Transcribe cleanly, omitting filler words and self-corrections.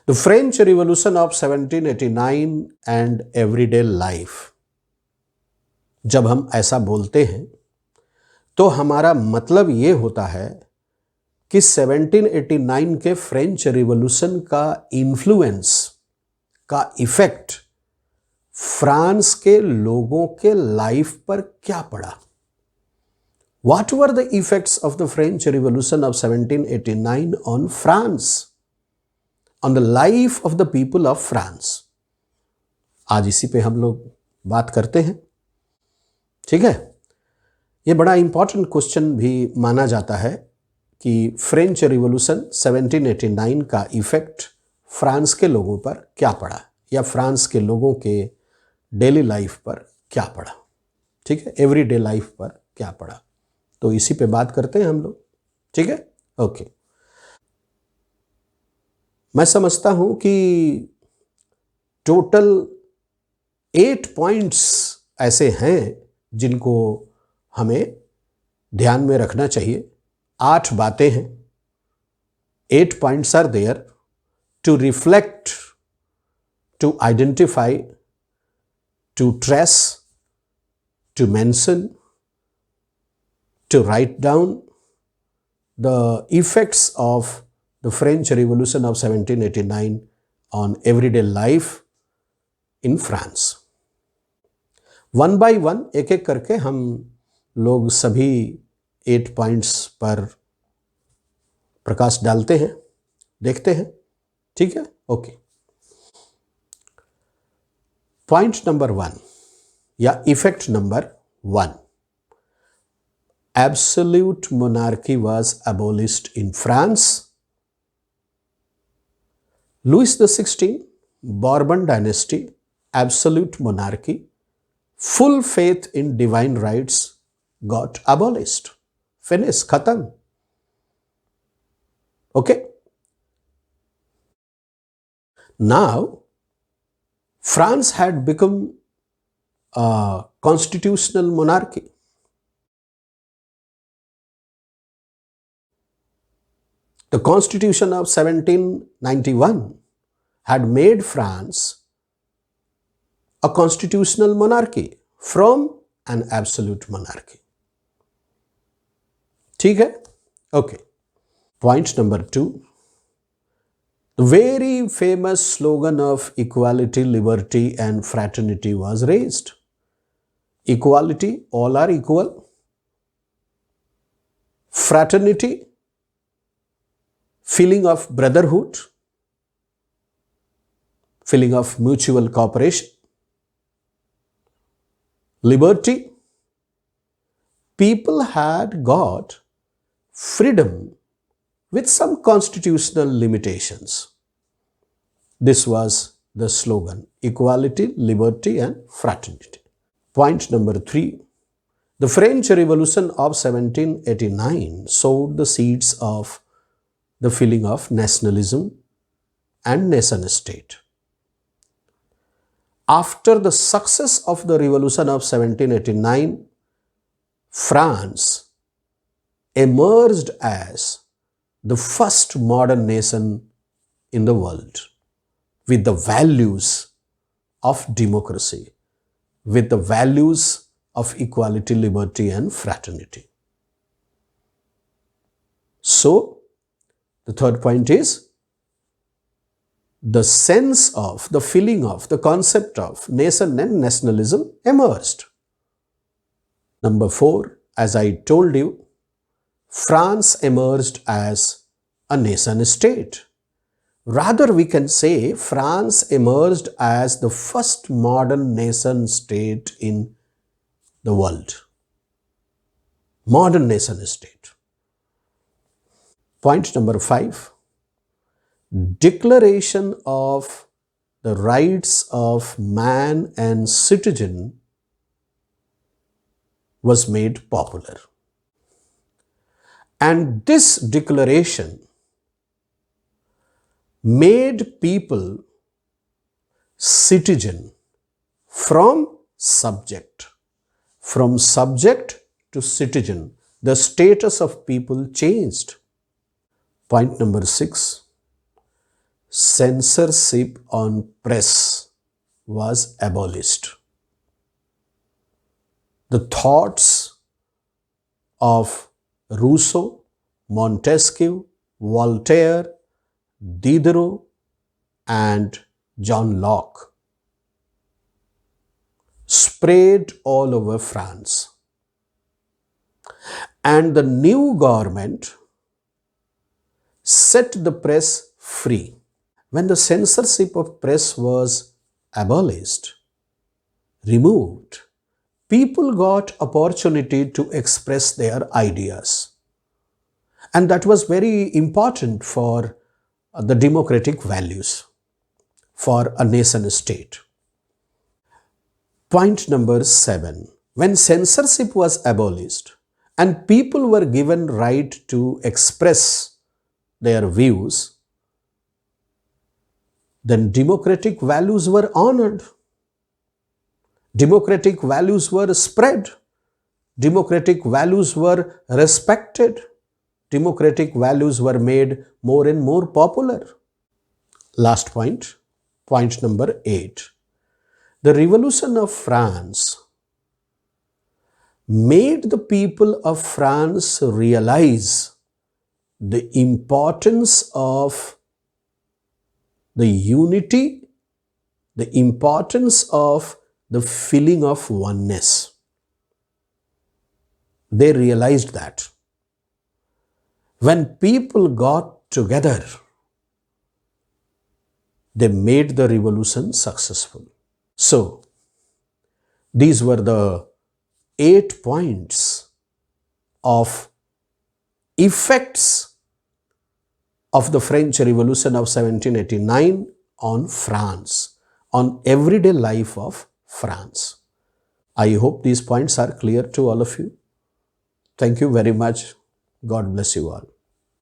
The French revolution of 1789 and everyday life. जब हम ऐसा बोलते हैं तो हमारा मतलब ये होता है कि 1789 के फ्रेंच रिवॉल्यूशन का इन्फ्लुएंस का इफेक्ट फ्रांस के लोगों के लाइफ पर क्या पड़ा। What were the effects of the French Revolution of 1789 on France, on the life of the people of France? आज इसी पे हम लोग बात करते हैं। ठीक है, ये बड़ा इंपॉर्टेंट क्वेश्चन भी माना जाता है कि फ्रेंच रिवॉल्यूशन 1789 का इफेक्ट फ्रांस के लोगों पर क्या पड़ा या फ्रांस के लोगों के डेली लाइफ पर क्या पड़ा। ठीक है, एवरीडे लाइफ पर क्या पड़ा, तो इसी पे बात करते हैं हम लोग। ठीक है, ओके। मैं समझता हूं कि टोटल 8 पॉइंट्स ऐसे हैं जिनको हमें ध्यान में रखना चाहिए। 8 बातें हैं। 8 points are there to reflect, to identify, to trace, to mention, to write down the effects of the French Revolution of 1789 on everyday life in France. One by one, एक एक करके हम लोग सभी 8 पॉइंट्स पर प्रकाश डालते हैं, देखते हैं। ठीक है, ओके। पॉइंट नंबर 1 या effect number 1, absolute monarchy was abolished in France. Louis XVI, Bourbon dynasty, absolute monarchy, full faith in divine rights got abolished. Finish, khatam. Okay. Now, France had become a constitutional monarchy. The Constitution of 1791 had made France a constitutional monarchy from an absolute monarchy. ठीक है, okay. Point number 2, the very famous slogan of equality, liberty and fraternity was raised. Equality, all are equal. Fraternity, feeling of brotherhood, feeling of mutual cooperation. Liberty, people had got freedom with some constitutional limitations. This was the slogan: equality, liberty and fraternity. Point number 3, the French Revolution of 1789 sowed the seeds of the feeling of nationalism and nation state. After the success of the revolution of 1789, France emerged as the first modern nation in the world with the values of democracy, with the values of equality, liberty and fraternity. So, the third point is the sense of, the feeling of, the concept of nation and nationalism emerged. Number 4, as I told you, France emerged as a nation state. Rather, we can say France emerged as the first modern nation state in the world. Modern nation state. Point number 5, Declaration of the Rights of Man and Citizen was made popular. And this declaration made people citizen from subject to citizen. The status of people changed. Point number 6, censorship on press was abolished. The thoughts of Rousseau, Montesquieu, Voltaire, Diderot, and John Locke spread all over France. And the new government set the press free. When the censorship of press was abolished, removed, people got opportunity to express their ideas. And that was very important for the democratic values, for a nation state. Point number 7. When censorship was abolished and people were given right to express their views, then democratic values were honored. Democratic values were spread. Democratic values were respected. Democratic values were made more and more popular. Last point, point number 8. The Revolution of France made the people of France realize the importance of the unity, the importance of the feeling of oneness. They realized that. When people got together, they made the revolution successful. So, these were the 8 points of effects of the French Revolution of 1789 on France, on everyday life of France. I hope these points are clear to all of you. Thank you very much. God bless you all.